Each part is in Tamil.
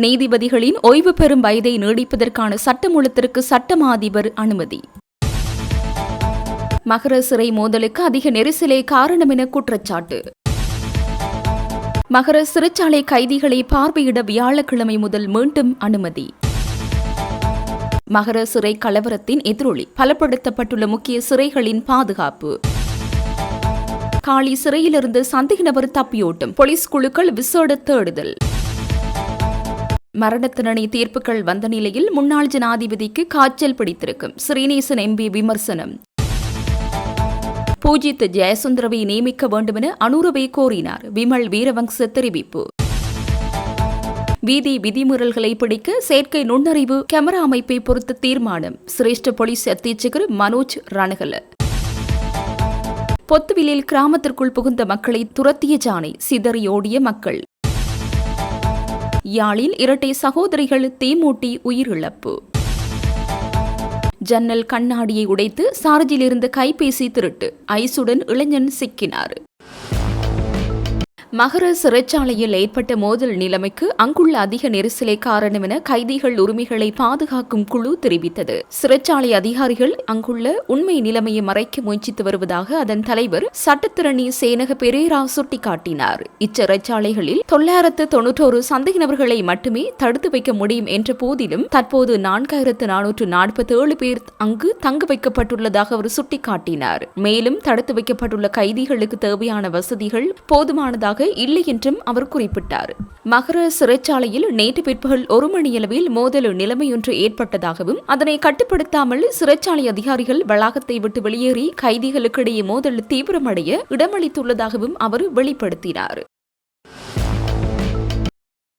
நீதிபதிகளின் ஓய்வு பெறும் வயதை நீடிப்பதற்கான சட்டமூலத்திற்கு சட்டமா அதிபர் அனுமதி. மகர சிறை மோதலுக்கு அதிக நெரிசலே காரணம் என குற்றச்சாட்டு. மகர சிறைச்சாலை கைதிகளை பார்வையிட வியாழக்கிழமை முதல் மீண்டும் அனுமதி. மகர சிறை கலவரத்தின் எதிரொலி பலப்படுத்தப்பட்டுள்ள முக்கிய சிறைகளின் பாதுகாப்பு. காலி சிறையிலிருந்து சந்தேக நபர் தப்பியோட்டம், போலீஸ் குழுக்கள் விசேட தேடுதல். மரண தண்டனை தீர்ப்புகள் வந்த நிலையில் முன்னாள் ஜனாதிபதிக்கு காய்ச்சல் பிடித்திருக்கும், ஸ்ரீநேசன் எம்பி விமர்சனம். பூஜித் ஜெயசுந்தரவை நியமிக்க வேண்டுமென அனுரவை கோரினார், விமல் வீரவங்ச தெரிவிப்பு. வீதி விதிமுறைகளை பிடிக்க செயற்கை நுண்ணறிவு கேமரா அமைப்பை பொறுத்த தீர்மானம், சிரேஷ்ட போலீஸ் அத்தீட்சகர் மனோஜ் ரணகல. பொத்துவிலில் கிராமத்திற்குள் புகுந்த மக்களை துரத்திய ஜானை, சிதறியோடிய மக்கள். யாழில் இரட்டை சகோதரிகள் தீமூட்டி உயிரிழப்பு. ஜன்னல் கண்ணாடியை உடைத்து சார்ஜில் இருந்த கைபேசி திருட்டு, ஐசுடன் இளைஞன் சிக்கினார். மகர சிறைச்சாலையில் ஏற்பட்ட மோதல் நிலைமைக்கு அங்குள்ள அதிக நெரிசலே காரணம் என கைதிகள் உரிமைகளை பாதுகாக்கும் குழு தெரிவித்தது. சிறைச்சாலை அதிகாரிகள் அங்குள்ள உண்மை நிலைமையை மறைக்க முயற்சித்து வருவதாக அதன் தலைவர் சட்டத்திரணி சேனக பெரேரா சுட்டிக்காட்டினார். இச்சிறைச்சாலைகளில் 991 சந்தேக நபர்களை மட்டுமே தடுத்து வைக்க முடியும் என்ற போதிலும் தற்போது 4447 பேர் அங்கு தங்க வைக்கப்பட்டுள்ளதாக அவர் சுட்டிக்காட்டினார். மேலும் தடுத்து வைக்கப்பட்டுள்ள கைதிகளுக்கு தேவையான வசதிகள் போதுமானதாக இல்லை என்றும் அவர் குறிப்பிட்டார். மகர சிறைச்சாலையில் நேற்று பிற்பகல் 1 மணியளவில் மோதல் நிலைமையொன்று ஏற்பட்டதாகவும் அதனை கட்டுப்படுத்தாமல் சிறைச்சாலை அதிகாரிகள் வளாகத்தை விட்டு வெளியேறி கைதிகளுக்கிடையே மோதல் தீவிரமடைய இடமளித்துள்ளதாகவும் அவர் வெளிப்படுத்தினார்.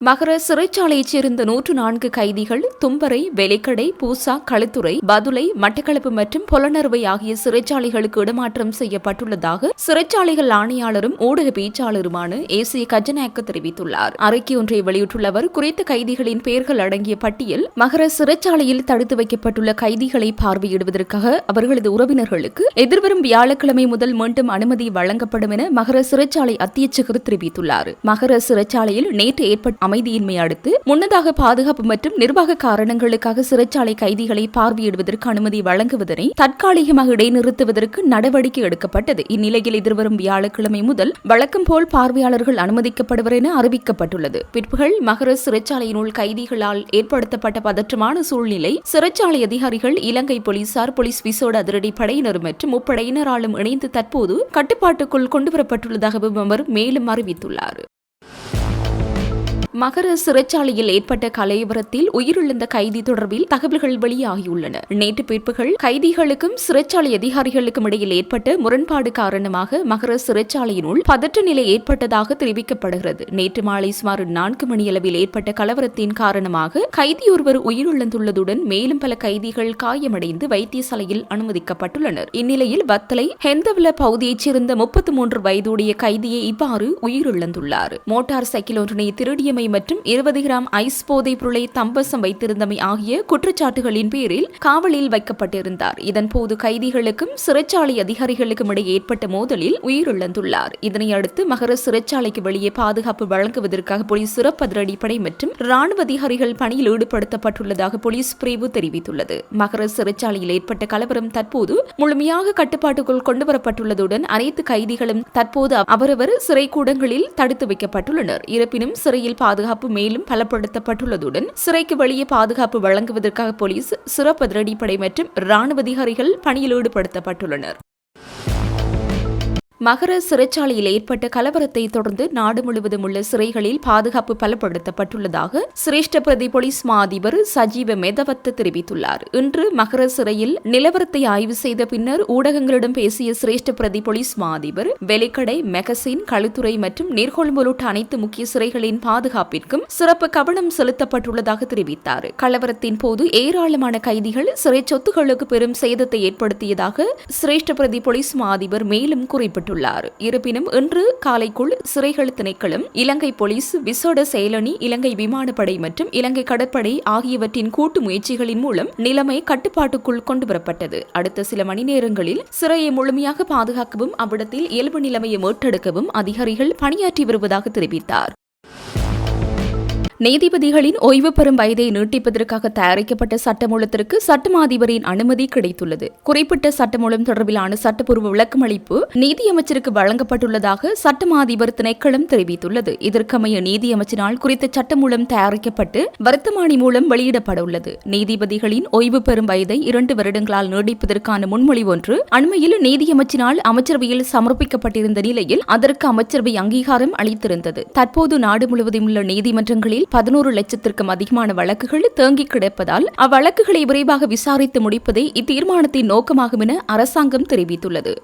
மகர சிறைச்சாலையைச் சேர்ந்த 104 கைதிகள் தும்பரை, வெலிக்கடை, பூசா, களுத்துறை, பதுளை, மட்டக்களப்பு மற்றும் பொலனறுவை ஆகிய சிறைச்சாலைகளுக்கு இடமாற்றம் செய்யப்பட்டுள்ளதாக சிறைச்சாலைகள் ஆணையாளரும் ஊடக பேச்சாளருமான ஏசி கஜநாயக்க தெரிவித்துள்ளார். அறிக்கை ஒன்றை வெளியிட்டுள்ள அவர், குறித்த கைதிகளின் பெயர்கள் அடங்கிய பட்டியல் மகர சிறைச்சாலையில் தடுத்து வைக்கப்பட்டுள்ள கைதிகளை பார்வையிடுவதற்காக அவர்களது உறவினர்களுக்கு எதிர்வரும் வியாழக்கிழமை முதல் மீண்டும் அனுமதி வழங்கப்படும் என மகர சிறைச்சாலை அத்தியட்சகர் தெரிவித்துள்ளார். மகர சிறைச்சாலையில் நேற்று ஏற்பட்ட அமைதியின்மை அடுத்து முன்னதாக பாதுகாப்பு மற்றும் நிர்வாக காரணங்களுக்காக சிறைச்சாலை கைதிகளை பார்வையிடுவதற்கு அனுமதி வழங்குவதனை தற்காலிகமாக இடைநிறுத்துவதற்கு நடவடிக்கை எடுக்கப்பட்டது. இந்நிலையில் எதிர்வரும் வியாழக்கிழமை முதல் வழக்கம் போல் பார்வையாளர்கள் அனுமதிக்கப்படுவர் என அறிவிக்கப்பட்டுள்ளது. பிற்பகல் மகர சிறைச்சாலையினுள் கைதிகளால் ஏற்படுத்தப்பட்ட பதற்றமான சூழ்நிலை சிறைச்சாலை அதிகாரிகள், இலங்கை போலீசார், போலீஸ் விசேட அதிரடி படையினர் மற்றும் முப்படையினராலும் இணைந்து தற்போது கட்டுப்பாட்டுக்குள் கொண்டுவரப்பட்டுள்ளதாகவும் அவர் மேலும் அறிவித்துள்ளார். மகர சிறைச்சாலையில் ஏற்பட்ட கலவரத்தில் உயிரிழந்த கைதி தொடர்பில் தகவல்கள் வெளியாகியுள்ளன. நேற்று பிற்பகல் கைதிகளுக்கும் சிறைச்சாலை அதிகாரிகளுக்கும் இடையில் ஏற்பட்ட முரண்பாடு காரணமாக மகர சிறைச்சாலையினுள் பதற்ற நிலை ஏற்பட்டதாக தெரிவிக்கப்படுகிறது. நேற்று மாலை சுமார் 4 மணியளவில் ஏற்பட்ட கலவரத்தின் காரணமாக கைதியொருவர் உயிரிழந்துள்ளதுடன் மேலும் பல கைதிகள் காயமடைந்து வைத்தியசாலையில் அனுமதிக்கப்பட்டுள்ளனர். இந்நிலையில் வத்தலை ஹெந்தவல பகுதியைச் சேர்ந்த 33 வயதுடைய கைதியை இவ்வாறு உயிரிழந்துள்ளார். மோட்டார் சைக்கிள் ஒன்றினை திருடிய மற்றும் 20 கிராம் ஐஸ் போதைப் பொருளை தம்பசம் வைத்திருந்தமை ஆகிய குற்றச்சாட்டுகளின் பேரில் காவலில் வைக்கப்பட்டிருந்தார். இதன்போது கைதிகளுக்கும் சிறைச்சாலை அதிகாரிகளுக்கும் இடையே ஏற்பட்ட மோதலில் உயிரிழந்துள்ளார். இதனையடுத்து மகர சிறைச்சாலைக்கு வெளியே பாதுகாப்பு வழங்குவதற்காக போலீஸ் சிறப்பு அதிரடிப்படை மற்றும் ராணுவ அதிகாரிகள் பணியில் ஈடுபடுத்தப்பட்டுள்ளதாக போலீஸ் பிரிவு தெரிவித்துள்ளது. மகர சிறைச்சாலையில் ஏற்பட்ட கலவரம் தற்போது முழுமையாக கட்டுப்பாட்டுக்குள் கொண்டுவரப்பட்டுள்ளதுடன் அனைத்து கைதிகளும் தற்போது அவரவர் சிறைக்கூடங்களில் தடுத்து வைக்கப்பட்டுள்ளனர். இருப்பினும் சிறையில் பாதுகாப்பு மேலும் பலப்படுத்தப்பட்டுள்ளதுடன் சிறைக்கு வெளியே பாதுகாப்பு வழங்குவதற்காக போலீஸ் சிறப்பு அதிரடிப்படை மற்றும் ராணுவ அதிகாரிகள் பணியில் ஈடுபடுத்தப்பட்டுள்ளனர். மகர சிறைச்சாலையில் ஏற்பட்ட கலவரத்தை தொடர்ந்து நாடு முழுவதும் உள்ள சிறைகளில் பாதுகாப்பு பலப்படுத்தப்பட்டுள்ளதாக சிரேஷ்ட பிரதி போலீஸ் மா அதிபர் சஜீவ மெதவத்த தெரிவித்துள்ளார். இன்று மகர சிறையில் நிலவரத்தை ஆய்வு செய்த பின்னர் ஊடகங்களிடம் பேசிய சிரேஷ்ட பிரதி போலீஸ் மா அதிபர், வெலிக்கடை, மெகசின், களுத்துறை மற்றும் நீர்கொழும்பு உள்ளிட்ட அனைத்து முக்கிய சிறைகளின் பாதுகாப்பிற்கும் சிறப்பு கவனம் செலுத்தப்பட்டுள்ளதாக தெரிவித்தார். கலவரத்தின் போது ஏராளமான கைதிகள் சிறை சொத்துக்களுக்கு பெரும் சேதத்தை ஏற்படுத்தியதாக சிரேஷ்ட பிரதி போலீஸ் மா அதிபர் மேலும் குறிப்பிட்டார். இருப்பினும் இன்று காலைக்குள் சிறைகள் திணைக்களம், இலங்கை போலீஸ், விசேட செயலணி, இலங்கை விமானப்படை மற்றும் இலங்கை கடற்படை ஆகியவற்றின் கூட்டு முயற்சிகளின் மூலம் நிலைமை கட்டுப்பாட்டுக்குள் கொண்டுவரப்பட்டது. அடுத்த சில மணி நேரங்களில் சிறையை முழுமையாக பாதுகாக்கவும் அவ்விடத்தில் இயல்பு நிலைமையை மீட்டெடுக்கவும் அதிகாரிகள் பணியாற்றி வருவதாக தெரிவித்தார். நீதிபதிகளின் ஓய்வு பெறும் வயதை நீட்டிப்பதற்காக தயாரிக்கப்பட்ட சட்டமூலத்திற்கு சட்டமா அதிபரின் அனுமதி கிடைத்துள்ளது. குறிப்பிட்ட சட்டமூலம் தொடர்பிலான சட்டப்பூர்வ விளக்கமளிப்பு நீதியமைச்சருக்கு வழங்கப்பட்டுள்ளதாக சட்டமா அதிபர் திணைக்களம் தெரிவித்துள்ளது. இதற்கமைய நீதியமைச்சரால் குறித்த சட்டமூலம் தயாரிக்கப்பட்டு வர்த்தமானி மூலம் வெளியிடப்பட உள்ளது. நீதிபதிகளின் ஓய்வு பெறும் வயதை 2 வருடங்களால் நீடிப்பதற்கான முன்மொழிவு ஒன்று அண்மையில் நீதியமைச்சரால் அமைச்சரவையில் சமர்ப்பிக்கப்பட்டிருந்த நிலையில் அதற்கு அமைச்சரவை அங்கீகாரம் அளித்திருந்தது. தற்போது நாடு முழுவதும் உள்ள நீதிமன்றங்களில் 11 லட்சத்திற்கும் அதிகமான வழக்குகள் தேங்கிக் கிடப்பதால் அவ்வழக்குகளை விரைவாக விசாரித்து முடிப்பதே இத்தீர்மானத்தின் நோக்கமாகும் என அரசாங்கம் தெரிவித்துள்ளது.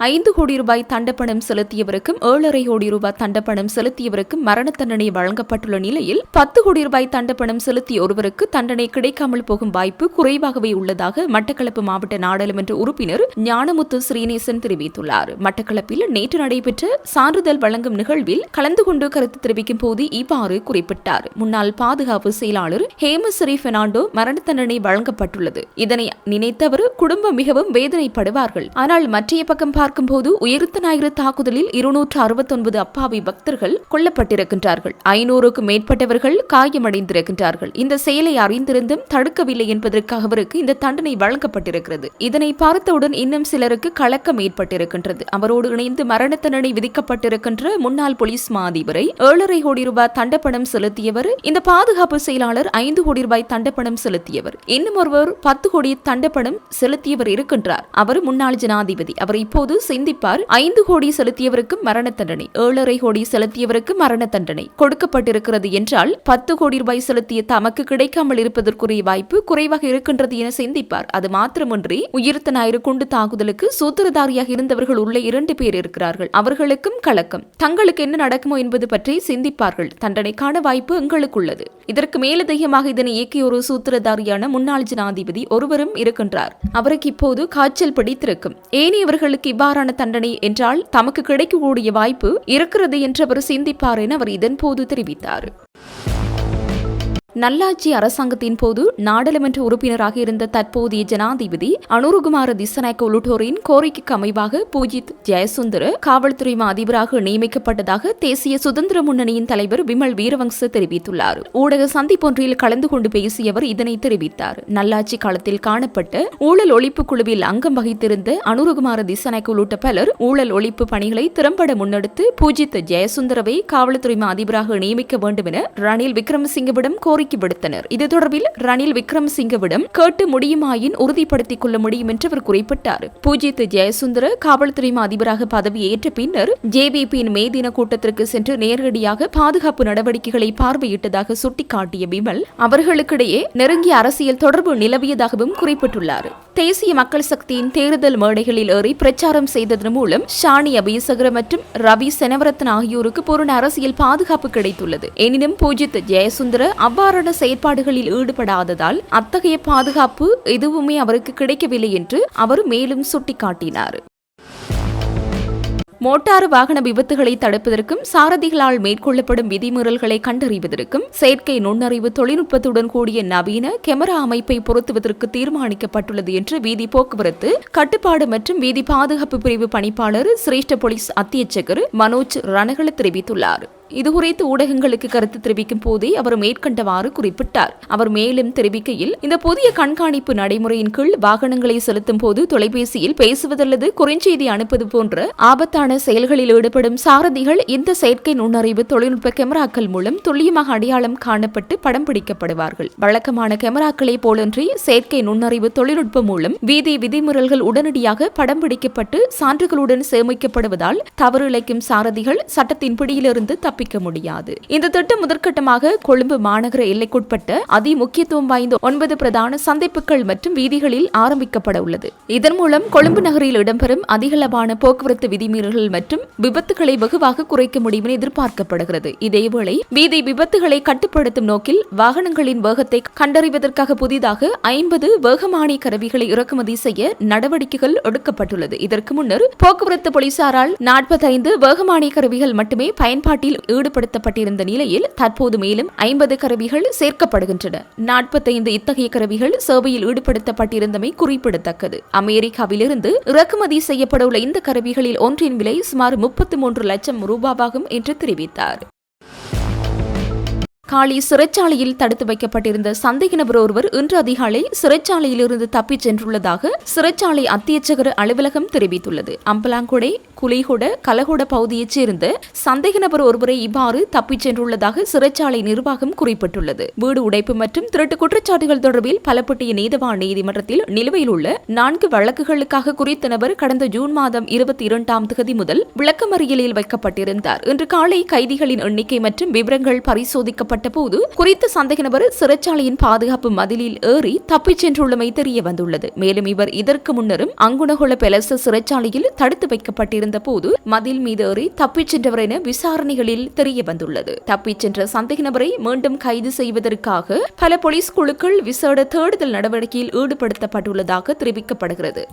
5 கோடி ரூபாய் தண்டப்பணம் செலுத்தியவருக்கும் 7.5 கோடி ரூபாய் தண்டப்பணம் செலுத்தியவருக்கும் மரண தண்டனை வழங்கப்பட்டுள்ள நிலையில் 10 கோடி ரூபாய் தண்டப்பணம் செலுத்திய ஒருவருக்கு தண்டனை கிடைக்காமல் போகும் வாய்ப்பு குறைவாகவே உள்ளதாக மட்டக்களப்பு மாவட்ட நாடாளுமன்ற உறுப்பினர் ஞானமுத்து ஸ்ரீநேசன் தெரிவித்துள்ளார். மட்டக்களப்பில் நேற்று நடைபெற்ற சான்றிதழ் வழங்கும் நிகழ்வில் கலந்து கொண்டு கருத்து தெரிவிக்கும் போது இவ்வாறு குறிப்பிட்டார். முன்னாள் பாதுகாப்பு செயலாளர் ஹேமஸ்ரீ பெர்னாண்டோ மரண தண்டனை வழங்கப்பட்டுள்ளது. இதனை நினைத்தவர் குடும்பம் மிகவும் வேதனைப்படுவார்கள். ஆனால் மற்றைய பக்கம் பார்க்கும்போது உயிர்த்த ஞாயிறு தாக்குதலில் 269 அப்பாவி பக்தர்கள் கொல்லப்பட்டிருக்கின்றார்கள். 500க்கும் மேற்பட்டவர்கள் காயமடைந்திருக்கின்றார்கள். இந்த செயலை அறிந்திருந்தும் தடுக்கவில்லை என்பதற்காக அவருக்கு இந்த தண்டனை வழங்கப்பட்டிருக்கிறது. இதனை பார்த்தவுடன் இன்னும் சிலருக்கு கலக்கம் ஏற்பட்டிருக்கின்றது. அவரோடு இணைந்து மரண தண்டனை விதிக்கப்பட்டிருக்கின்ற முன்னாள் போலீஸ் மா அதிபரை 7.5 கோடி ரூபாய் தண்டப்பணம் செலுத்தியவர், இந்த பாதுகாப்பு செயலாளர் 5 கோடி ரூபாய் தண்டப்பணம் செலுத்தியவர், இன்னும் ஒருவர் 10 கோடி தண்டப்பணம் செலுத்தியவர் இருக்கின்றார். அவர் முன்னாள் ஜனாதிபதி. அவர் இப்போது சிந்திப்பார். 5 கோடி செலுத்தியவருக்கு மரண தண்டனை, 7.5 கோடி செலுத்தியவருக்கு மரண தண்டனை கொடுக்கப்பட்டிருக்கிறது என்றால் 10 கோடி ரூபாய் செலுத்திய தமக்கு கிடைக்காமல் இருப்பதற்குரிய வாய்ப்பு குறைவாக இருக்கின்றது என சிந்திப்பார். அது மாத்திரமின்றி உயிர்த்த ஞாயிறு குண்டு தாக்குதலுக்கு சூத்திரதாரியாக இருந்தவர்கள் உள்ள 2 பேர் இருக்கிறார்கள். அவர்களுக்கும் கலக்கம். தங்களுக்கு என்ன நடக்குமோ என்பது பற்றி சிந்திப்பார்கள். தண்டனைக்கான வாய்ப்பு எங்களுக்கு உள்ளது. இதற்கு மேலதிகமாக இதனை இயக்கிய ஒரு சூத்திரதாரியான முன்னாள் ஜனாதிபதி ஒருவரும் இருக்கின்றார். அவருக்கு இப்போது காய்ச்சல் பிடித்திருக்கும். ஏனையவர்களுக்கு இவ்வாறான தண்டனை என்றால் தமக்கு கிடைக்கக்கூடிய வாய்ப்பு இருக்கிறது என்று அவர் சிந்திப்பார் என அவர் இதன்போது தெரிவித்தார். நல்லாட்சி அரசாங்கத்தின் போது நாடாளுமன்ற உறுப்பினராக இருந்த தற்போதைய ஜனாதிபதி அனுருகுமார திசநாயக்க உள்ளிட்டோரின் கோரிக்கைக்கு அமைவாக பூஜித் ஜெயசுந்தர காவல்துறை அதிபராக நியமிக்கப்பட்டதாக தேசிய சுதந்திர முன்னணியின் தலைவர் விமல் வீரவங்ச தெரிவித்துள்ளார். ஊடக சந்திப்பொன்றில் கலந்து கொண்டு பேசிய அவர் இதனை தெரிவித்தார். நல்லாட்சி காலத்தில் காணப்பட்ட ஊழல் ஒழிப்பு குழுவில் அங்கம் வகித்திருந்த அனுருகுமார திசநாயக்க உள்ளிட்ட பலர் ஊழல் ஒழிப்பு பணிகளை திறம்பட முன்னெடுத்து பூஜித் ஜெயசுந்தரவை காவல்துறை அதிபராக நியமிக்க வேண்டும் என ரணில் விக்ரமசிங்கவிடம் கோரிக்கை விடுத்தனர். இது தொடர்பில் ரணில் விக்ரமசிங்கவிடம் கேட்டு முடியுமாயின் உறுதிப்படுத்திக் கொள்ள முடியும் என்று அவர் குறிப்பிட்டார். பூஜித் ஜெயசுந்தர காவல்துறை அதிபராக பதவியேற்ற பின்னர் ஜேவிபியின் மே தின கூட்டத்திற்கு சென்று நேரடியாக பாதுகாப்பு நடவடிக்கைகளை பார்வையிட்டதாக சுட்டிக்காட்டிய விமல் அவர்களுக்கிடையே நெருங்கிய அரசியல் தொடர்பு நிலவியதாகவும் குறிப்பிட்டுள்ளார். தேசிய மக்கள் சக்தியின் தேர்தல் மேடைகளில் ஏறி பிரச்சாரம் செய்ததன் மூலம் ஷானி அபேசகர மற்றும் ரவி செனவரத்ன ஆகியோருக்கு பூரண அரசியல் பாதுகாப்பு கிடைத்துள்ளது. எனினும் பூஜித் ஜெயசுந்தர அவ்வாறான செயற்பாடுகளில் ஈடுபடாததால் அத்தகைய பாதுகாப்பு எதுவுமே அவருக்கு கிடைக்கவில்லை என்று அவர் மேலும் சுட்டிக்காட்டினார். மோட்டார் வாகன விபத்துகளை தடுப்பதற்கும் சாரதிகளால் மேற்கொள்ளப்படும் விதிமீறல்களை கண்டறிவதற்கும் செயற்கை நுண்ணறிவு தொழில்நுட்பத்துடன் கூடிய நவீன கேமரா அமைப்பை பொருத்துவதற்கு தீர்மானிக்கப்பட்டுள்ளது என்று வீதி போக்குவரத்து கட்டுப்பாடு மற்றும் வீதி பாதுகாப்பு பிரிவு பணிப்பாளர் சிரேஷ்ட போலீஸ் அத்தியட்சகர் மனோஜ் ரணகல தெரிவித்துள்ளார். இதுகுறித்து ஊடகங்களுக்கு கருத்து தெரிவிக்கும் போதே அவர் மேற்கண்டவாறு குறிப்பிட்டார். அவர் மேலும் தெரிவிக்கையில், இந்த புதிய கண்காணிப்பு நடைமுறையின் கீழ் வாகனங்களை செலுத்தும் போது தொலைபேசியில் பேசுவதல்லது குறுஞ்செய்தி அனுப்புவது போன்ற ஆபத்தான செயல்களில் ஈடுபடும் சாரதிகள் இந்த செயற்கை நுண்ணறிவு தொழில்நுட்ப கேமராக்கள் மூலம் துல்லியமாக அடையாளம் காணப்பட்டு படம் பிடிக்கப்படுவார்கள். வழக்கமான கேமராக்களை போலன்றி செயற்கை நுண்ணறிவு தொழில்நுட்பம் மூலம் வீதி விதிமுறைகள் உடனடியாக படம் பிடிக்கப்பட்டு சான்றுகளுடன் சேமிக்கப்படுவதால் தவறு இழைக்கும் சாரதிகள் சட்டத்தின் பிடியிலிருந்து தப்பிக்க முடியாது. இந்த திட்டம் முதற்கட்டமாக கொழும்பு மாநகர எல்லைக்குட்பட்ட அதி முக்கியத்துவம் வாய்ந்த 9 பிரதான சந்திப்புகள் மற்றும் வீதிகளில் ஆரம்பிக்கப்பட உள்ளது. இதன் மூலம் கொழும்பு நகரில் இடம்பெறும் அதிகளவான போக்குவரத்து விதிமீறல்கள் மற்றும் விபத்துகளை வெகுவாக குறைக்க முடியும் என எதிர்பார்க்கப்படுகிறது. இதேவேளை வீதி விபத்துகளை கட்டுப்படுத்தும் நோக்கில் வாகனங்களின் வேகத்தை கண்டறிவதற்காக புதிதாக 50 வேகமானி கருவிகளை இறக்குமதி செய்ய நடவடிக்கைகள் எடுக்கப்பட்டுள்ளது. இதற்கு முன்னர் போக்குவரத்து போலீசாரால் 45 வேகமானி கருவிகள் மட்டுமே பயன்பாட்டில் ஈடுபடுத்தப்பட்டிருந்த நிலையில் தற்போது மேலும் 50 கருவிகள் சேர்க்கப்படுகின்றன. 45 இத்தகைய கருவிகள் சேவையில் ஈடுபடுத்தப்பட்டிருந்தமை குறிப்பிடத்தக்கது. அமெரிக்காவிலிருந்து இறக்குமதி செய்யப்பட உள்ள இந்த கருவிகளில் ஒன்றின் விலை சுமார் 33 லட்சம் ரூபாவாகும் என்று தெரிவித்தார். காலி சிறைச்சாலையில் தடுத்து வைக்கப்பட்டிருந்த சந்தேக நபர் ஒருவர் இன்று அதிகாலை சிறைச்சாலையிலிருந்து தப்பிச் சென்றுள்ளதாக சிறைச்சாலை அத்தியட்சகர் அலுவலகம் தெரிவித்துள்ளது. அம்பலாங்கொடை, குலிகொட, கலகொட பகுதியைச் சேர்ந்த சந்தேக நபர் ஒருவரை இவ்வாறு தப்பிச் சென்றுள்ளதாக சிறைச்சாலை நிர்வாகம் குறிப்பிட்டுள்ளது. வீடு உடைப்பு மற்றும் திருட்டு குற்றச்சாட்டுகள் தொடர்பில் பலப்பட்டிய நீதவான் நீதிமன்றத்தில் நிலுவையில் உள்ள 4 வழக்குகளுக்காக குறித்த நபர் கடந்த ஜூன் மாதம் 22ஆம் தேதி முதல் விளக்கமறியலில் வைக்கப்பட்டிருந்தார். இன்று காலை கைதிகளின் எண்ணிக்கை மற்றும் விவரங்கள் பரிசோதிக்கப்பட்ட போது குறித்த சந்தேக நபர் சிறைச்சாலையின் பாதுகாப்பு மதிலில் ஏறி தப்பிச் சென்றுள்ளமை தெரிய வந்துள்ளது. மேலும் இவர் இதற்கு முன்னரும் அங்குணகொள பெலச சிறைச்சாலையில் தடுத்து வைக்கப்பட்டிருந்த போது மதில் மீது ஏறி தப்பிச் சென்றவர் என விசாரணைகளில் தெரிய வந்துள்ளது. தப்பிச் சென்ற சந்தேக நபரை மீண்டும் கைது செய்வதற்காக பல போலீஸ் குழுக்கள் விசேட தேடுதல் நடவடிக்கையில் ஈடுபடுத்தப்பட்டுள்ளதாக தெரிவிக்கப்படுகிறது.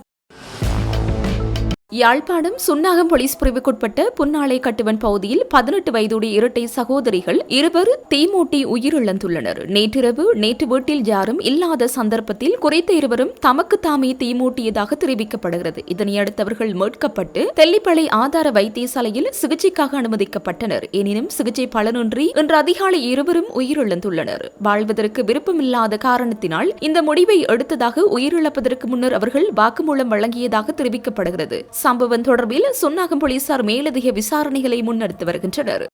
யாழ்ப்பாணம் சுன்னாகம் போலீஸ் பிரிவுக்குட்பட்ட புன்னாலை கட்டுவன் பகுதியில் 18 வயதுடைய இரட்டை சகோதரிகள் இருவர் தீமூட்டி உயிரிழந்துள்ளனர். நேற்று வீட்டில் யாரும் இல்லாத சந்தர்ப்பத்தில் குறித்த இருவரும் தமக்கு தாமே தீமூட்டியதாக தெரிவிக்கப்படுகிறது. இதனையடுத்து அவர்கள் மீட்கப்பட்டு தெல்லிப்பளை ஆதார வைத்தியசாலையில் சிகிச்சைக்காக அனுமதிக்கப்பட்டனர். எனினும் சிகிச்சை பலனின்றி இன்று அதிகாலை இருவரும் உயிரிழந்துள்ளனர். வாழ்வதற்கு விருப்பமில்லாத காரணத்தினால் இந்த முடிவை எடுத்ததாக உயிரிழப்பதற்கு முன்னர் அவர்கள் வாக்குமூலம் வழங்கியதாக தெரிவிக்கப்படுகிறது. சம்பவம் தொடர்பில் சுன்னாகம் போலீசார் மேலதிக விசாரணைகளை முன்னெடுத்து வருகின்றனர்.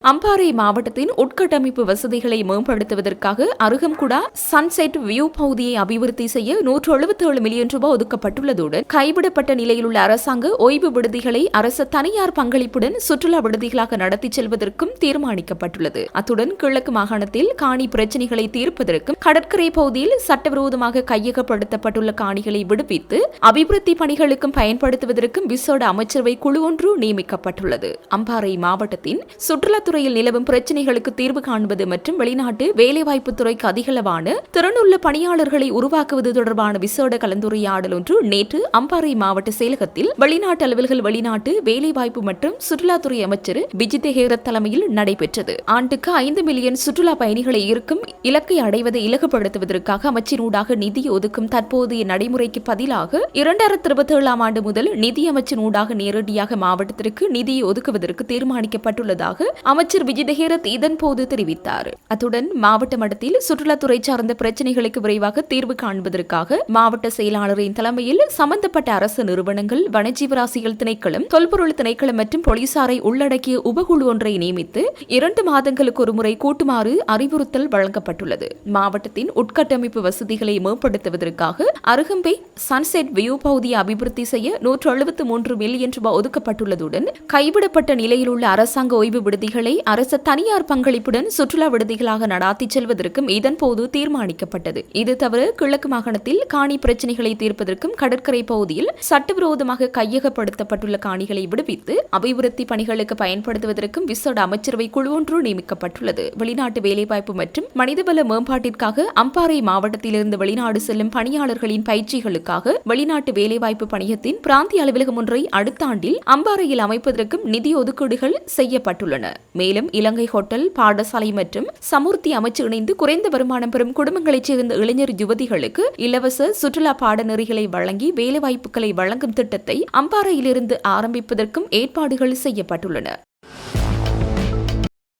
அம்பாறை மாவட்டத்தின் உட்கட்டமைப்பு வசதிகளை மேம்படுத்துவதற்காக அருகம்குடா சன்செட் வியூ பகுதியை அபிவிருத்தி செய்ய 177 மில்லியன் ரூபாய் ஒதுக்கப்பட்டுள்ளதுடன் கைவிடப்பட்ட நிலையில் உள்ள அரசாங்க ஓய்வு விடுதிகளை அரசு தனியார் பங்களிப்புடன் சுற்றுலா விடுதிகளாக நடத்தி செல்வதற்கும் தீர்மானிக்கப்பட்டுள்ளது. அத்துடன் கிழக்கு மாகாணத்தில் காணி பிரச்சினைகளை தீர்ப்பதற்கும் கடற்கரை பகுதியில் சட்டவிரோதமாக கையகப்படுத்தப்பட்டுள்ள காணிகளை விடுவித்து அபிவிருத்தி பணிகளுக்கும் பயன்படுத்துவதற்கும் விசேட அமைச்சரவை குழு ஒன்று நியமிக்கப்பட்டுள்ளது. அம்பாறை மாவட்டத்தின் சுற்றுலா துறையில் நிலவும் பிரச்சினைகளுக்கு தீர்வு காண்பது மற்றும் வெளிநாட்டு வேலைவாய்ப்பு துறைக்கு அதிகளவான திறனுள்ள பணியாளர்களை உருவாக்குவது தொடர்பான விசேட கலந்துரையாடல் ஒன்று நேற்று அம்பாறை மாவட்ட செயலகத்தில் வெளிநாட்டு அலுவல்கள், வெளிநாட்டு வேலைவாய்ப்பு மற்றும் சுற்றுலாத்துறை அமைச்சர் விஜித் ஹேரத் தலைமையில் நடைபெற்றது. ஆண்டுக்கு 5 மில்லியன் சுற்றுலா பயணிகளை இருக்கும் இலக்கை அடைவதை இலகுபடுத்துவதற்காக அமைச்சினூடாக நிதி ஒதுக்கும் தற்போதைய நடைமுறைக்கு பதிலாக 2027ஆம் ஆண்டு முதல் நிதி அமைச்சினூடாக நேரடியாக மாவட்டத்திற்கு நிதியை ஒதுக்குவதற்கு தீர்மானிக்கப்பட்டுள்ளதாக அமைச்சர் விஜித் ஹேரத் இதன்போது தெரிவித்தார். அத்துடன் மாவட்ட மட்டத்தில் சுற்றுலாத்துறை சார்ந்த பிரச்சினைகளுக்கு விரைவாக தீர்வு காண்பதற்காக மாவட்ட செயலாளரின் தலைமையில் சம்பந்தப்பட்ட அரசு நிறுவனங்கள், வனஜீவராசிகள் திணைக்களம், தொல்பொருள் திணைக்களம் மற்றும் போலீசாரை உள்ளடக்கிய உபகுழு ஒன்றை நியமித்து 2 மாதங்களுக்கு ஒருமுறை கூட்டுமாறு அறிவுறுத்தல் வழங்கப்பட்டுள்ளது. மாவட்டத்தின் உட்கட்டமைப்பு வசதிகளை மேம்படுத்துவதற்காக அருகம்பை சன்செட் வியூ பகுதியை அபிவிருத்தி செய்ய 173 மில்லியன் ரூபாய் ஒதுக்கப்பட்டுள்ளதுடன் கைவிடப்பட்ட நிலையில் உள்ள அரசாங்க ஓய்வு விடுதிகளை அரசு தனியார் பங்களிப்புடன் சுற்றுலா விடுதிகளாக நடாத்தி செல்வதற்கும் இதன்போது தீர்மானிக்கப்பட்டது. இது தவிர கிழக்கு மாகாணத்தில் காணி பிரச்சினைகளை தீர்ப்பதற்கும் கடற்கரை பகுதியில் சட்டவிரோதமாக கையகப்படுத்தப்பட்டுள்ள காணிகளை விடுவித்து அபிவிருத்தி பணிகளுக்கு பயன்படுத்துவதற்கும் விசேட அமைச்சரவை குழு ஒன்று நியமிக்கப்பட்டுள்ளது. வெளிநாட்டு வேலைவாய்ப்பு மற்றும் மனிதவள மேம்பாட்டிற்காக அம்பாறை மாவட்டத்திலிருந்து வெளிநாடு செல்லும் பணியாளர்களின் பயிற்சிகளுக்காக வெளிநாட்டு வேலைவாய்ப்பு பணியத்தின் பிராந்திய அலுவலகம் ஒன்றை அடுத்த ஆண்டில் அம்பாறையில் அமைப்பதற்கும் நிதி ஒதுக்கீடுகள் செய்யப்பட்டுள்ளன. மேலும் இலங்கை ஹோட்டல், பாடசாலை மற்றும் சமுர்த்தி அமைச்சு இணைந்து குறைந்த வருமானம் பெறும் குடும்பங்களைச் சேர்ந்த இளைஞர் யுவதிகளுக்கு இலவச சுற்றுலா பாடநெறிகளை வழங்கி வேலைவாய்ப்புகளை வழங்கும் திட்டத்தை அம்பாறையிலிருந்து ஆரம்பிப்பதற்கும் ஏற்பாடுகள் செய்யப்பட்டுள்ளன.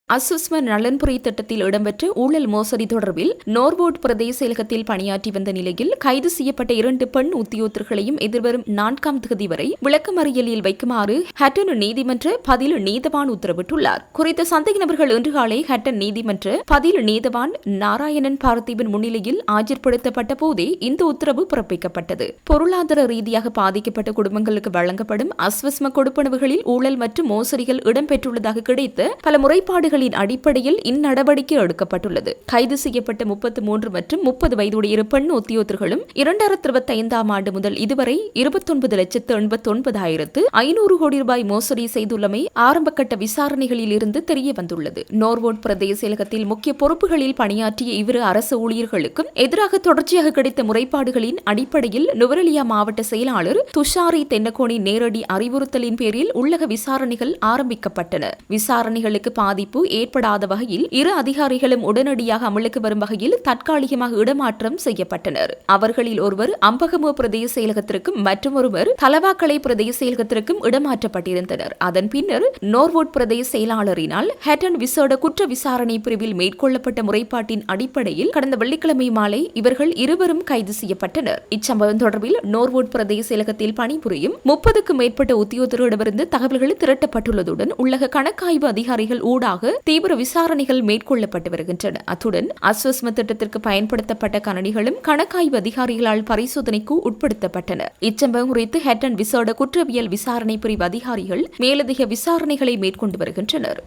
அசுஸ்ம நலன்புரி திட்டத்தில் இடம்பெற்ற ஊழல் மோசடி தொடர்பில் நோர்வோட் பிரதேச செயலகத்தில் பணியாற்றி வந்த நிலையில் கைது செய்யப்பட்ட 2 பெண் உத்தியோகத்தர்களையும் எதிர்வரும் 4ஆம் தேதி வரை விளக்கமறியலில் வைக்குமாறு ஹட்டன் நீதிமன்ற பதில் நீதவான் உத்தரவிட்டுள்ளார். குறித்த சந்தேக நபர்கள் இன்று காலை ஹட்டன் நீதிமன்ற பதில் நீதவான் நாராயணன் பார்த்திபன் முன்னிலையில் ஆஜர்படுத்தப்பட்ட போதே இந்த உத்தரவு பிறப்பிக்கப்பட்டது. பொருளாதார ரீதியாக பாதிக்கப்பட்ட குடும்பங்களுக்கு வழங்கப்படும் அஸ்வஸ்ம கொடுப்பனவுகளில் ஊழல் மற்றும் மோசடிகள் இடம்பெற்றுள்ளதாக கிடைத்த பல முறைப்பாடுகள் அடிப்படையில் இந்நடவடிக்கை எடுக்கப்பட்டுள்ளது. கைது செய்யப்பட்ட 33 மற்றும் 30 வயதுடைய பெண் உத்தியோகத்தர்களும் 2025ஆம் ஆண்டு முதல் இதுவரை 29,89,500 கோடி ரூபாய் மோசடி செய்துள்ளமை ஆரம்பகட்ட விசாரணைகளில் இருந்து தெரிய வந்துள்ளது. நோர்வோட் பிரதேச செயலகத்தில் முக்கிய பொறுப்புகளில் பணியாற்றிய இவ்விரு அரசு ஊழியர்களுக்கும் எதிராக தொடர்ச்சியாக கிடைத்த முறைப்பாடுகளின் அடிப்படையில் நுவரெலியா மாவட்ட செயலாளர் துஷாரி தென்னகோனின் நேரடி அறிவுறுத்தலின் பேரில் உள்ளக விசாரணைகள் ஆரம்பிக்கப்பட்டன. விசாரணைகளுக்கு பாதிப்பு ஏற்படாத வகையில் இரு அதிகாரிகளும் உடனடியாக அமலுக்கு வரும் வகையில் தற்காலிகமாக இடமாற்றம் செய்யப்பட்டனர். அவர்களில் ஒருவர் அம்பகமோ பிரதேச செயலகத்திற்கும் மற்றும் ஒருவர் தலவாக்கலை பிரதேச செயலகத்திற்கும் இடமாற்றப்பட்டிருந்தனர். அதன் பின்னர் நோர்வுட் பிரதேச செயலாளரினால் ஹேட்டன் விசேட குற்ற விசாரணை பிரிவில் மேற்கொள்ளப்பட்ட முறைப்பாட்டின் அடிப்படையில் கடந்த வெள்ளிக்கிழமை மாலை இவர்கள் இருவரும் கைது செய்யப்பட்டனர். இச்சம்பவம் தொடர்பில் நோர்வுட் பிரதேச செயலகத்தில் பணிபுரியும் 30க்கும் மேற்பட்ட உத்தியோகத்தரிடமிருந்து தகவல்கள் திரட்டப்பட்டுள்ளதுடன் உள்ளக கணக்காய்வு அதிகாரிகள் ஊடாக தீவிர விசாரணைகள் மேற்கொள்ளப்பட்டு வருகின்றன. அத்துடன் அஸ்வஸ்ம திட்டத்திற்கு பயன்படுத்தப்பட்ட கணனிகளும் கணக்காய்வு அதிகாரிகளால் பரிசோதனைக்கு உட்படுத்தப்பட்டன. இச்சம்பவம் குறித்து ஹேட்டன் விசேட குற்றவியல் விசாரணை பிரிவு அதிகாரிகள் மேலதிக விசாரணைகளை மேற்கொண்டு வருகின்றனர்.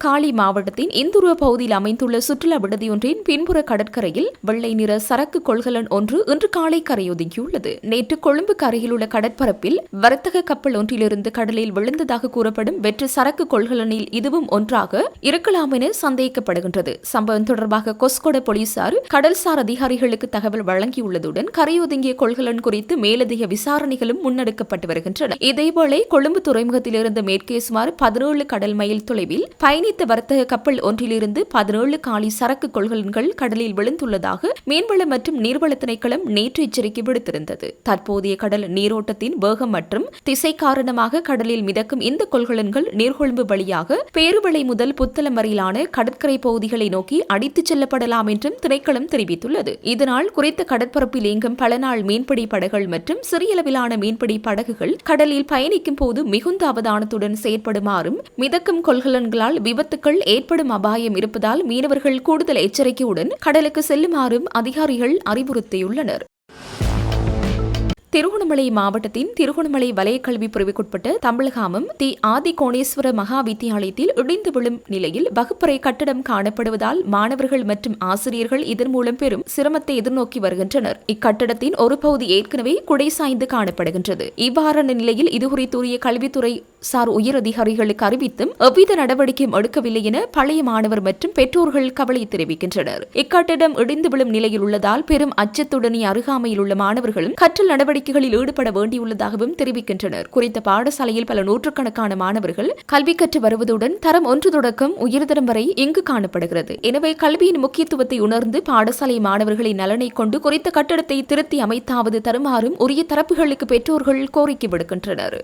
காலி மாவட்டத்தின் இந்துருவ பகுதியில் அமைந்துள்ள சுற்றுலா விடுதியொன்றின் பின்புற கடற்கரையில் வெள்ளை நிற சரக்கு கொள்கலன் ஒன்று இன்று காலை கரையொதுங்கியுள்ளது. நேற்று கொழும்புக்கு அருகிலுள்ள கடற்பரப்பில் வர்த்தக கப்பல் ஒன்றிலிருந்து கடலில் விழுந்ததாக கூறப்படும் வெற்று சரக்கு கொள்கலனில் இதுவும் ஒன்றாக இருக்கலாம் என சந்தேகிக்கப்படுகின்றது. சம்பவம் தொடர்பாக கொஸ்கொட போலீசார் கடல்சார் அதிகாரிகளுக்கு தகவல் வழங்கியுள்ளதுடன் கரையொதுங்கிய கொள்கலன் குறித்து மேலதிக விசாரணைகளும் முன்னெடுக்கப்பட்டு வருகின்றன. இதேவேளை கொழும்பு துறைமுகத்திலிருந்து மேற்கே சுமார் 17 கடல் மைல் தொலைவில் பயணி வர்த்தக கப்பல் ஒன்றிலிருந்து 17 காலி சரக்கு கொள்கலன்கள் கடலில் விழுந்துள்ளதாக மீன்வள மற்றும் நீர்வள திணைக்களம் நேற்று எச்சரிக்கை விடுத்திருந்தது. தற்போதைய கடல் நீரோட்டத்தின் வேகம் மற்றும் திசை காரணமாக கடலில் மிதக்கும் இந்த கொள்கலன்கள் நீர்கொழும்பு வழியாக பேருவளை முதல் புத்தளம் வரையிலான கடற்கரை பகுதிகளை நோக்கி அடித்துச் செல்லப்படலாம் என்றும் திணைக்களம் தெரிவித்துள்ளது. இதனால் குறித்த கடற்பரப்பில் இயங்கும் பல நாள் மீன்பிடி படகுகள் மற்றும் சிறியளவிலான மீன்பிடி படகுகள் கடலில் பயணிக்கும் போது மிகுந்த அவதானத்துடன் செயற்படுமாறும் மிதக்கும் கொள்கலன்களால் விபத்துக்கள் ஏற்படும் அபாயம் இருப்பதால் மீனவர்கள் கூடுதல் எச்சரிக்கையுடன் கடலுக்கு செல்லுமாறும் அதிகாரிகள் அறிவுறுத்தியுள்ளனர். திருகோணமலை மாவட்டத்தின் திருகோணமலை வலயக்கல்வி பிரிவுக்குட்பட்ட தம்பலகாமம் தி ஆதிகோணேஸ்வர மகா வித்தியாலயத்தில் இடிந்து விழும் நிலையில் வகுப்பறை கட்டடம் காணப்படுவதால் மாணவர்கள் மற்றும் ஆசிரியர்கள் இதன் மூலம் பெரும் சிரமத்தை எதிர்நோக்கி வருகின்றனர். இக்கட்டடத்தின் ஒரு பகுதி ஏற்கனவே குடை சாய்ந்து காணப்படுகின்றது. இவ்வாறான நிலையில் இதுகுறித்து உரிய கல்வித்துறை சார் உயர் அதிகாரிகளுக்கு அறிவித்தும் எவ்வித நடவடிக்கையும் எடுக்கவில்லை என பழைய மாணவர் மற்றும் பெற்றோர்கள் கவலை தெரிவிக்கின்றனர். இக்கட்டடம் இடிந்து விழும் நிலையில் உள்ளதால் பெரும் அச்சத்துடனே அருகாமையில் உள்ள மாணவர்களும் கற்றல் நடவடிக்கைகளில் ஈடுபட வேண்டியுள்ளதாகவும் தெரிவிக்கின்றனர். குறித்த பாடசாலையில் பல நூற்றுக்கணக்கான மாணவர்கள் கல்வி கற்று வருவதுடன் தரம் 1 தொடக்கம் உயர்தரம் வரை இங்கு காணப்படுகிறது. எனவே கல்வியின் முக்கியத்துவத்தை உணர்ந்து பாடசாலை மாணவர்களின் நலனை கொண்டு குறித்த கட்டடத்தை திருத்தி அமைத்தாவது தருமாறும் உரிய தரப்புகளுக்கு பெற்றோர்கள் கோரிக்கை விடுக்கின்றனர்.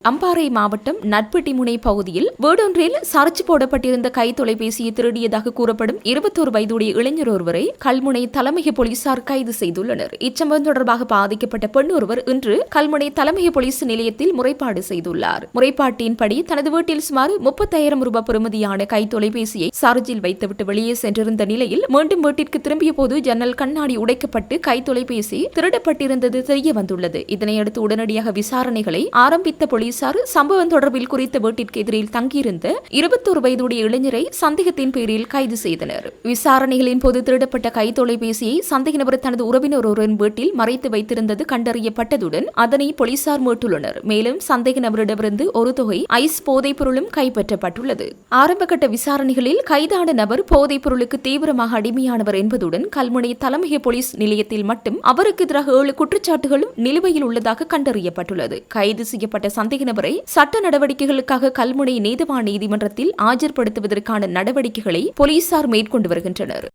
அம்பாறை மாவட்டம் நட்பெட்டிமுனை பகுதியில் வீடொன்றில் சார்ஜ் போடப்பட்டிருந்த கை தொலைபேசியை திருடியதாக கூறப்படும் 21 வயதுடைய இளைஞர் ஒருவரை கல்முனை தலைமைய போலீசார் கைது செய்துள்ளனர். இச்சம்பவம் தொடர்பாக பாதிக்கப்பட்ட பெண் ஒருவர் இன்று கல்முனை தலைமைய போலீஸ் நிலையத்தில் முறைப்பாடு செய்துள்ளார். முறைப்பாட்டின்படி தனது வீட்டில் சுமார் 30,000 ரூபாய் பெறுமதியான கை தொலைபேசியை சார்ஜில் வைத்துவிட்டு வெளியே சென்றிருந்த நிலையில் மீண்டும் வீட்டிற்கு திரும்பிய போது ஜன்னல் கண்ணாடி உடைக்கப்பட்டு கை தொலைபேசி திருடப்பட்டிருந்தது தெரிய வந்துள்ளது. இதனையடுத்து உடனடியாக விசாரணைகளை ஆரம்பித்த போலீஸ் சம்பவம் தொடர்பில் குறித்த வீட்டிற்கு எதிரில் தங்கியிருந்த 21 வயதுடைய இளைஞரை சந்தேகத்தின் பேரில் கைது செய்தனர். விசாரணைகளின் போது திருடப்பட்ட கை தொலைபேசியை சந்தேக நபர் தனது உறவினர் ஒருவரின் வீட்டில் மறைத்து வைத்திருந்தது கண்டறியப்பட்டதுடன் அதனை போலீசார் மீட்டுள்ளனர். மேலும் சந்தேக நபரிடமிருந்து ஒரு தொகை ஐஸ் போதைப் பொருளும் கைப்பற்றப்பட்டுள்ளது. ஆரம்பகட்ட விசாரணைகளில் கைதான நபர் போதைப் பொருளுக்கு தீவிரமாக அடிமையானவர் என்பதுடன் கல்முனை தலைமைய போலீஸ் நிலையத்தில் மட்டும் அவருக்கு எதிராக 7 குற்றச்சாட்டுகளும் நிலுவையில் உள்ளதாக கண்டறியப்பட்டுள்ளது. கைது செய்யப்பட்ட சந்தேக நபரை சட்ட நடவடிக்கைகளுக்காக கல்முனை நீதிவான் நீதிமன்றத்தில் ஆஜர்படுத்துவதற்கான நடவடிக்கைகளை போலீசார் மேற்கொண்டு வருகின்றனர்.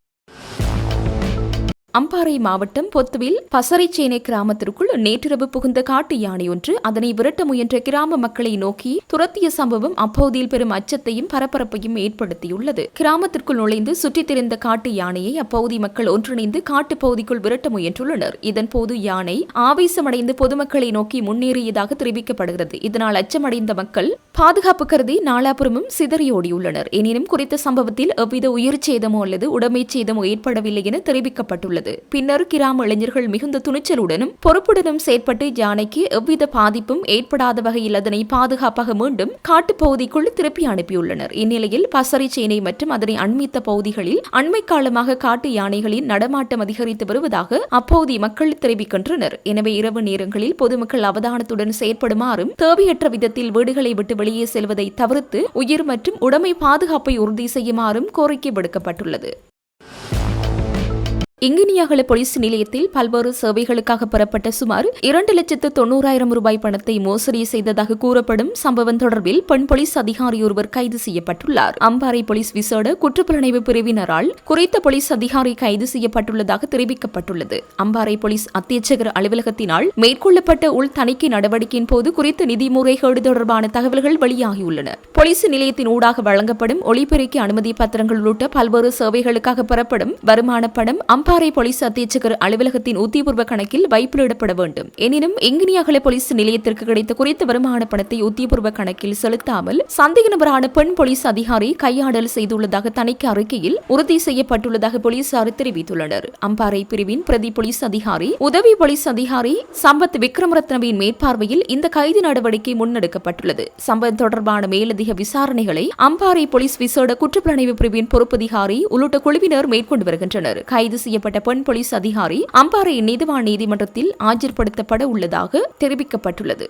அம்பாறை மாவட்டம் பொத்துவில் பசறைச்சேனை கிராமத்திற்குள் நேற்றிரவு புகுந்த காட்டு யானை ஒன்று அதனை விரட்ட முயன்ற கிராம மக்களை நோக்கி துரத்திய சம்பவம் அப்பகுதியில் பெரும் அச்சத்தையும் பரபரப்பையும் ஏற்படுத்தியுள்ளது. கிராமத்திற்குள் நுழைந்து சுற்றித் திரிந்த காட்டு யானையை அப்பகுதி மக்கள் ஒன்றிணைந்து காட்டுப் பகுதிக்குள் விரட்ட முயன்றுள்ளனர். இதன்போது யானை ஆவேசமடைந்து பொதுமக்களை நோக்கி முன்னேறியதாக தெரிவிக்கப்படுகிறது. இதனால் அச்சமடைந்த மக்கள் பாதுகாப்பு கருதி நாலாபுரமும் சிதறியோடியுள்ளனர். எனினும் குறித்த சம்பவத்தில் எவ்வித உயிர் சேதமோ அல்லது உடைமை சேதமோ ஏற்படவில்லை என தெரிவிக்கப்பட்டுள்ளது. பின்னர் கிராம இளைஞர்கள் மிகுந்த துணிச்சலுடனும் பொறுப்புடனும் செயற்பட்டு யானைக்கு எவ்வித பாதிப்பும் ஏற்படாத வகையில் அதனை பாதுகாப்பாக மீண்டும் காட்டுப்பகுதிக்குள் திருப்பி அனுப்பியுள்ளனர். இந்நிலையில் பசறைச்சேனை மற்றும் அதனை அண்மித்த பகுதிகளில் அண்மை காலமாக காட்டு யானைகளின் நடமாட்டம் அதிகரித்து வருவதாக அப்பகுதி மக்கள் தெரிவிக்கின்றனர். எனவே இரவு நேரங்களில் பொதுமக்கள் அவதானத்துடன் செயற்படுமாறும் தேவையற்ற விதத்தில் வீடுகளை விட்டு வெளியே செல்வதை தவிர்த்து உயிர் மற்றும் உடைமை பாதுகாப்பை உறுதி செய்யுமாறும் கோரிக்கை விடுக்கப்பட்டுள்ளது. இங்கினியாகல போலீஸ் நிலையத்தில் பல்வேறு சேவைகளுக்காக பெறப்பட்ட சுமார் 2,90,000 ரூபாய் பணத்தை மோசடி செய்ததாக கூறப்படும் சம்பவம் தொடர்பில் பெண் போலீஸ் அதிகாரி ஒருவர் கைது செய்யப்பட்டுள்ளார். அம்பாறை போலீஸ் விசேட குற்றப்புலனாய்வு பிரிவினரால் குறித்த போலீஸ் அதிகாரி கைது செய்யப்பட்டுள்ளதாக தெரிவிக்கப்பட்டுள்ளது. அம்பாறை போலீஸ் அத்தியட்சகர் அலுவலகத்தினால் மேற்கொள்ளப்பட்ட உள் தணிக்கை நடவடிக்கையின் போது குறித்த நிதி முறைகேடு தொடர்பான தகவல்கள் வெளியாகியுள்ளன. போலீஸ் நிலையத்தின் ஊடாக வழங்கப்படும் ஒளிபெருக்கி அனுமதி பத்திரங்கள் உள்ளிட்ட பல்வேறு சேவைகளுக்காக பெறப்படும் வருமான பணம் அம்பாறை போலீஸ் அத்தியட்சகர் அலுவலகத்தின் உத்தியபூர்வ கணக்கில் வைப்பிலிடப்பட வேண்டும். எனினும் இங்கினியாகல போலீஸ் நிலையத்திற்கு கிடைத்த குறித்த வருமான பணத்தை உத்தியபூர்வ கணக்கில் செலுத்தாமல் சந்தேக நபரான பெண் போலீஸ் அதிகாரி கையாடல் செய்துள்ளதாக தணிக்கை அறிக்கையில் உறுதி செய்யப்பட்டுள்ளதாக போலீசார் தெரிவித்துள்ளனர். அம்பாறை பிரிவின் பிரதி போலீஸ் அதிகாரி உதவி போலீஸ் அதிகாரி சம்பத் விக்ரமரத்னவின் மேற்பார்வையில் இந்த கைது நடவடிக்கை முன்னெடுக்கப்பட்டுள்ளது. சம்பவம் தொடர்பான மேலதிக விசாரணைகளை அம்பாறை போலீஸ் விசேட குற்றப்புலனாய்வு பிரிவின் பொறுப்பதிகாரி உள்ளிட்ட குழுவினர் மேற்கொண்டு வருகின்றனர். கைது செய்யப்பட்ட பெண் போலீஸ் அதிகாரி அம்பாறை நீதிவான் நீதிமன்றத்தில் ஆஜர்படுத்தப்பட உள்ளதாக தெரிவிக்கப்பட்டுள்ளது.